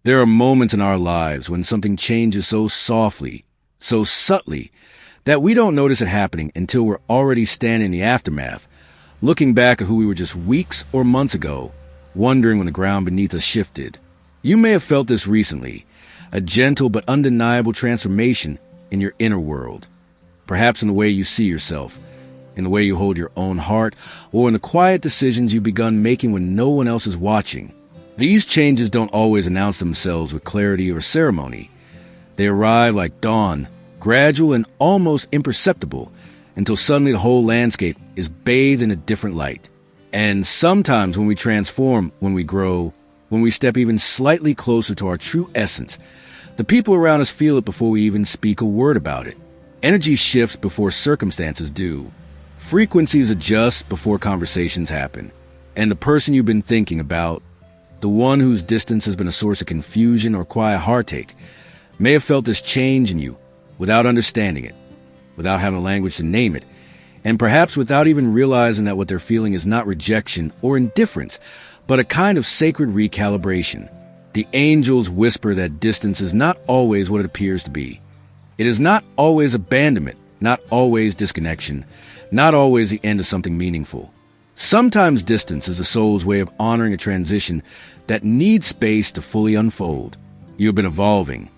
There are moments in our lives when something changes so softly, so subtly, that we don't notice it happening until we're already standing in the aftermath, looking back at who we were just weeks or months ago, wondering when the ground beneath us shifted. You may have felt this recently, a gentle but undeniable transformation in your inner world, perhaps in the way you see yourself, in the way you hold your own heart, or in the quiet decisions you've begun making when no one else is watching. These changes don't always announce themselves with clarity or ceremony. They arrive like dawn, gradual and almost imperceptible, until suddenly the whole landscape is bathed in a different light. And sometimes when we transform, when we grow, when we step even slightly closer to our true essence, the people around us feel it before we even speak a word about it. Energy shifts before circumstances do. Frequencies adjust before conversations happen. And the person you've been thinking about, the one whose distance has been a source of confusion or quiet heartache, may have felt this change in you without understanding it, without having a language to name it, and perhaps without even realizing that what they're feeling is not rejection or indifference, but a kind of sacred recalibration. The angels whisper that distance is not always what it appears to be. It is not always abandonment, not always disconnection, not always the end of something meaningful. Sometimes distance is the soul's way of honoring a transition that needs space to fully unfold. You have been evolving,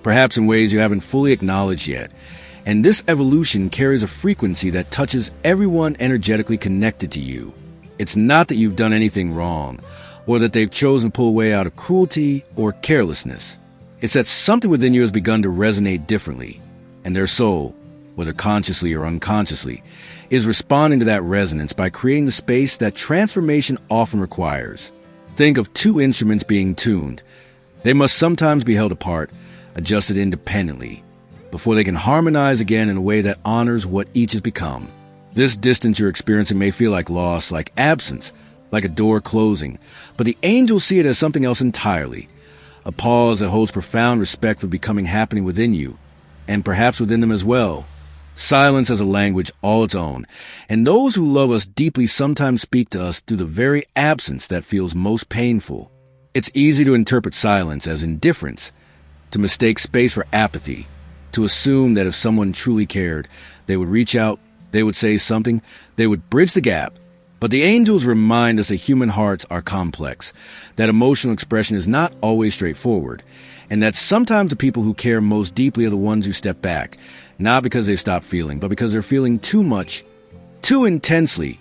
perhaps in ways you haven't fully acknowledged yet, and this evolution carries a frequency that touches everyone energetically connected to you. It's not that you've done anything wrong, or that they've chosen to pull away out of cruelty or carelessness. It's that something within you has begun to resonate differently, and their soul, whether consciously or unconsciously, is responding to that resonance by creating the space that transformation often requires. Think of two instruments being tuned. They must sometimes be held apart, adjusted independently, before they can harmonize again in a way that honors what each has become. This distance you're experiencing may feel like loss, like absence, like a door closing, but the angels see it as something else entirely, a pause that holds profound respect for becoming happening within you, and perhaps within them as well. Silence has a language all its own, and those who love us deeply sometimes speak to us through the very absence that feels most painful. It's easy to interpret silence as indifference, to mistake space for apathy, to assume that if someone truly cared, they would reach out, they would say something, they would bridge the gap. But the angels remind us that human hearts are complex, that emotional expression is not always straightforward, and that sometimes the people who care most deeply are the ones who step back, not because they've stopped feeling, but because they're feeling too much, too intensely,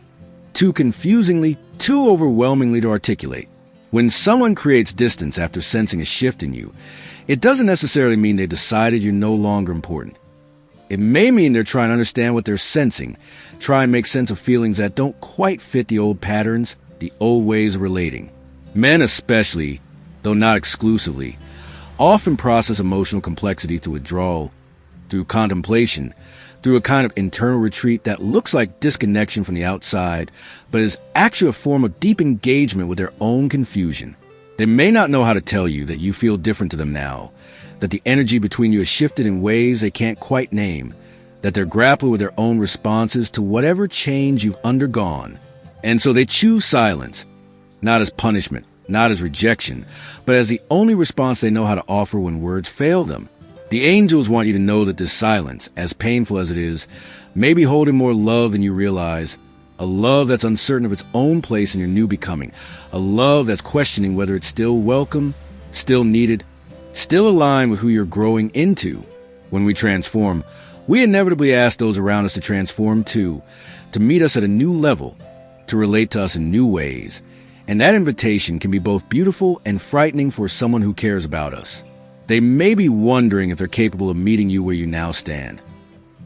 too confusingly, too overwhelmingly to articulate. When someone creates distance after sensing a shift in you, it doesn't necessarily mean they've decided you're no longer important. It may mean they're trying to understand what they're sensing, try and make sense of feelings that don't quite fit the old patterns, the old ways of relating. Men especially, though not exclusively, often process emotional complexity through withdrawal, through contemplation, through a kind of internal retreat that looks like disconnection from the outside, but is actually a form of deep engagement with their own confusion. They may not know how to tell you that you feel different to them now, that the energy between you has shifted in ways they can't quite name, that they're grappling with their own responses to whatever change you've undergone. And so they choose silence, not as punishment, not as rejection, but as the only response they know how to offer when words fail them. The angels want you to know that this silence, as painful as it is, may be holding more love than you realize, a love that's uncertain of its own place in your new becoming, a love that's questioning whether it's still welcome, still needed, still aligned with who you're growing into. When we transform, we inevitably ask those around us to transform too, to meet us at a new level, to relate to us in new ways. And that invitation can be both beautiful and frightening for someone who cares about us. They may be wondering if they're capable of meeting you where you now stand,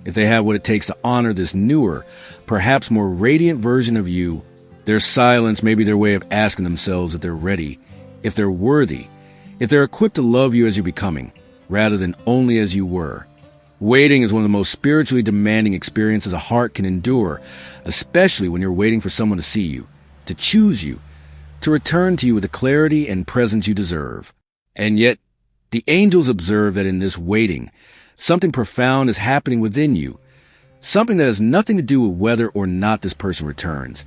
if they have what it takes to honor this newer, perhaps more radiant version of you. Their silence may be their way of asking themselves if they're ready, if they're worthy, if they're equipped to love you as you're becoming, rather than only as you were. Waiting is one of the most spiritually demanding experiences a heart can endure, especially when you're waiting for someone to see you, to choose you, to return to you with the clarity and presence you deserve. And yet, the angels observe that in this waiting, something profound is happening within you, something that has nothing to do with whether or not this person returns,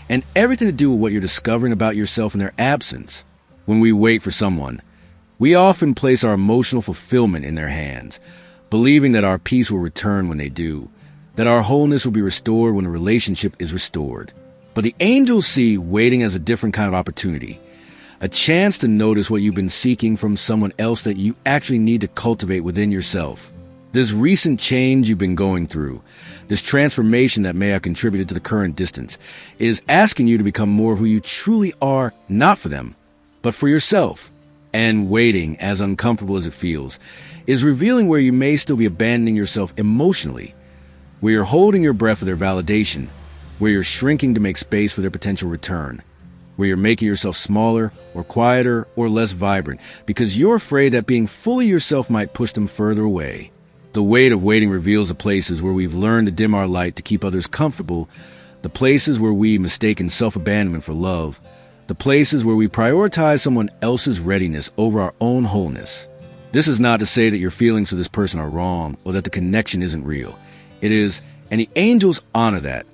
and everything to do with what you're discovering about yourself in their absence. When we wait for someone, We often place our emotional fulfillment in their hands, believing that our peace will return when they do, that our wholeness will be restored when a relationship is restored. But the angels see waiting as a different kind of opportunity, a chance to notice what you've been seeking from someone else that you actually need to cultivate within yourself. This recent change you've been going through, this transformation that may have contributed to the current distance, is asking you to become more who you truly are, not for them, but for yourself. And waiting, as uncomfortable as it feels, is revealing where you may still be abandoning yourself emotionally, where you're holding your breath for their validation, where you're shrinking to make space for their potential return, where you're making yourself smaller or quieter or less vibrant because you're afraid that being fully yourself might push them further away. The weight of waiting reveals the places where we've learned to dim our light to keep others comfortable, the places where we mistaken self-abandonment for love, the places where we prioritize someone else's readiness over our own wholeness. This is not to say that your feelings for this person are wrong or that the connection isn't real. It is, and the angels honor that.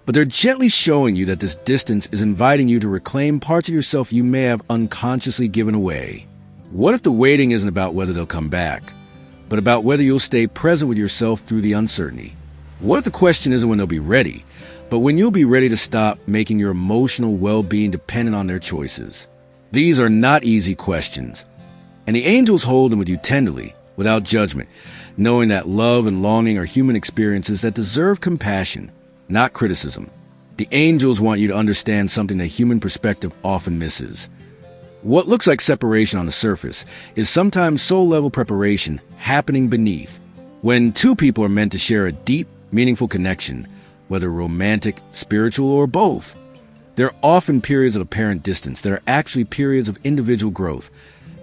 But they're gently showing you that this distance is inviting you to reclaim parts of yourself you may have unconsciously given away. What if the waiting isn't about whether they'll come back, but about whether you'll stay present with yourself through the uncertainty? What if the question isn't when they'll be ready, but when you'll be ready to stop making your emotional well-being dependent on their choices? These are not easy questions, and the angels hold them with you tenderly, without judgment, knowing that love and longing are human experiences that deserve compassion, not criticism. The angels want you to understand something that human perspective often misses. What looks like separation on the surface is sometimes soul-level preparation happening beneath. When two people are meant to share a deep, meaningful connection, whether romantic, spiritual, or both, there are often periods of apparent distance that are actually periods of individual growth,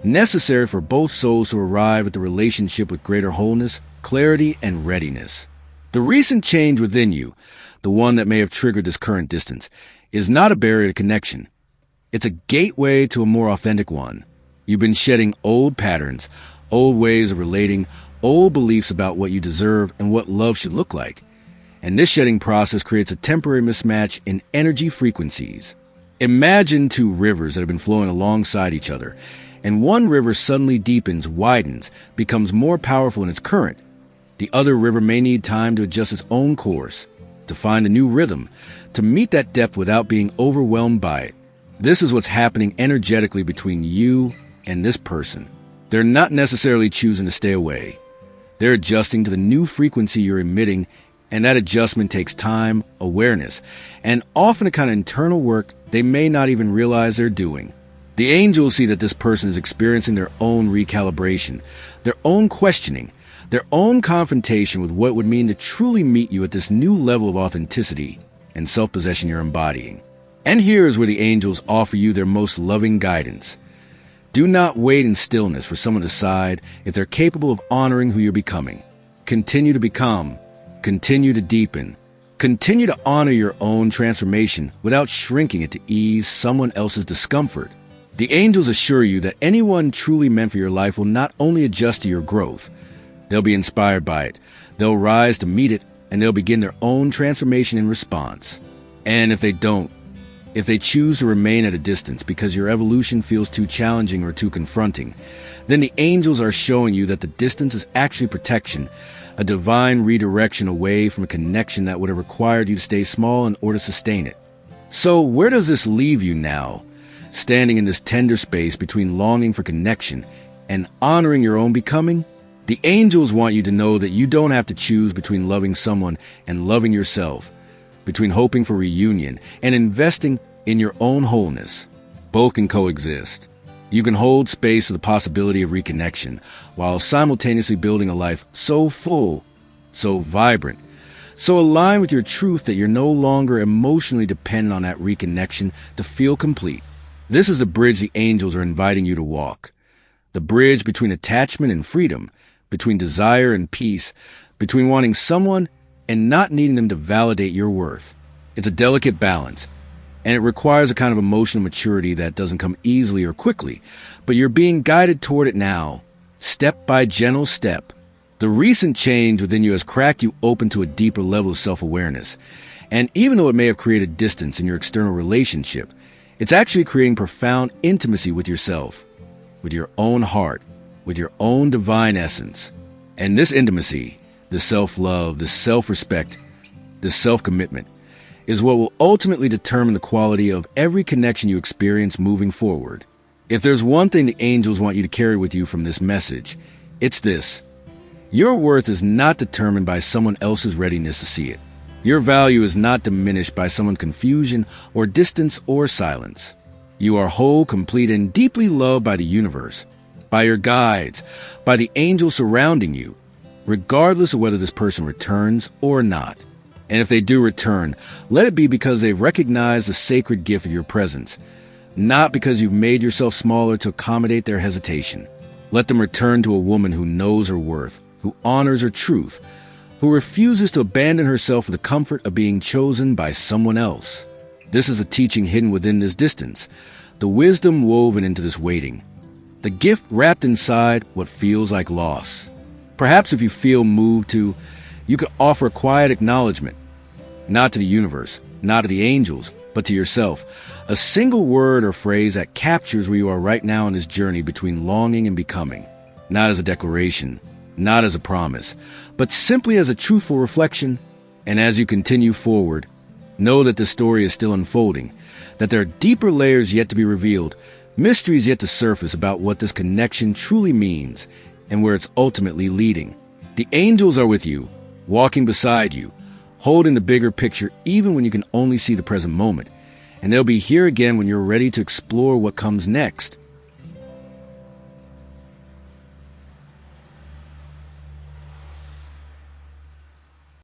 necessary for both souls to arrive at the relationship with greater wholeness, clarity, and readiness. The recent change within you, the one that may have triggered this current distance, is not a barrier to connection. It's a gateway to a more authentic one. You've been shedding old patterns, old ways of relating, old beliefs about what you deserve and what love should look like. And this shedding process creates a temporary mismatch in energy frequencies. Imagine two rivers that have been flowing alongside each other, and one river suddenly deepens, widens, becomes more powerful in its current. The other river may need time to adjust its own course, to find a new rhythm, to meet that depth without being overwhelmed by it. This is what's happening energetically between you and this person. They're not necessarily choosing to stay away. They're adjusting to the new frequency you're emitting, and that adjustment takes time, awareness, and often a kind of internal work they may not even realize they're doing. The angels see that this person is experiencing their own recalibration, their own questioning, their own confrontation with what it would mean to truly meet you at this new level of authenticity and self-possession you're embodying. And here is where the angels offer you their most loving guidance. Do not wait in stillness for someone to decide if they're capable of honoring who you're becoming. Continue to become. Continue to deepen. Continue to honor your own transformation without shrinking it to ease someone else's discomfort. The angels assure you that anyone truly meant for your life will not only adjust to your growth, they'll be inspired by it, they'll rise to meet it, and they'll begin their own transformation in response. And if they don't, if they choose to remain at a distance because your evolution feels too challenging or too confronting, then the angels are showing you that the distance is actually protection, a divine redirection away from a connection that would have required you to stay small in order to sustain it. So where does this leave you now, standing in this tender space between longing for connection and honoring your own becoming? The angels want you to know that you don't have to choose between loving someone and loving yourself, between hoping for reunion and investing in your own wholeness. Both can coexist. You can hold space for the possibility of reconnection while simultaneously building a life so full, so vibrant, so aligned with your truth that you're no longer emotionally dependent on that reconnection to feel complete. This is the bridge the angels are inviting you to walk. The bridge between attachment and freedom, between desire and peace, between wanting someone and not needing them to validate your worth. It's a delicate balance, and it requires a kind of emotional maturity that doesn't come easily or quickly, but you're being guided toward it now, step by gentle step. The recent change within you has cracked you open to a deeper level of self-awareness, and even though it may have created distance in your external relationship, it's actually creating profound intimacy with yourself. with your own heart, with your own divine essence. And this intimacy, this self-love, this self-respect, this self-commitment is what will ultimately determine the quality of every connection you experience moving forward. If there's one thing the angels want you to carry with you from this message, it's this. Your worth is not determined by someone else's readiness to see it. Your value is not diminished by someone's confusion or distance or silence. You are whole, complete, and deeply loved by the universe, by your guides, by the angels surrounding you, regardless of whether this person returns or not. And if they do return, let it be because they've recognized the sacred gift of your presence, not because you've made yourself smaller to accommodate their hesitation. Let them return to a woman who knows her worth, who honors her truth, who refuses to abandon herself for the comfort of being chosen by someone else. This is a teaching hidden within this distance, the wisdom woven into this waiting, the gift wrapped inside what feels like loss. Perhaps if you feel moved to, you could offer a quiet acknowledgement, not to the universe, not to the angels, but to yourself. A single word or phrase that captures where you are right now in this journey between longing and becoming. Not as a declaration, not as a promise, but simply as a truthful reflection. And as you continue forward, know that the story is still unfolding, that there are deeper layers yet to be revealed, mysteries yet to surface about what this connection truly means and where it's ultimately leading. The angels are with you, walking beside you, holding the bigger picture even when you can only see the present moment. And they'll be here again when you're ready to explore what comes next.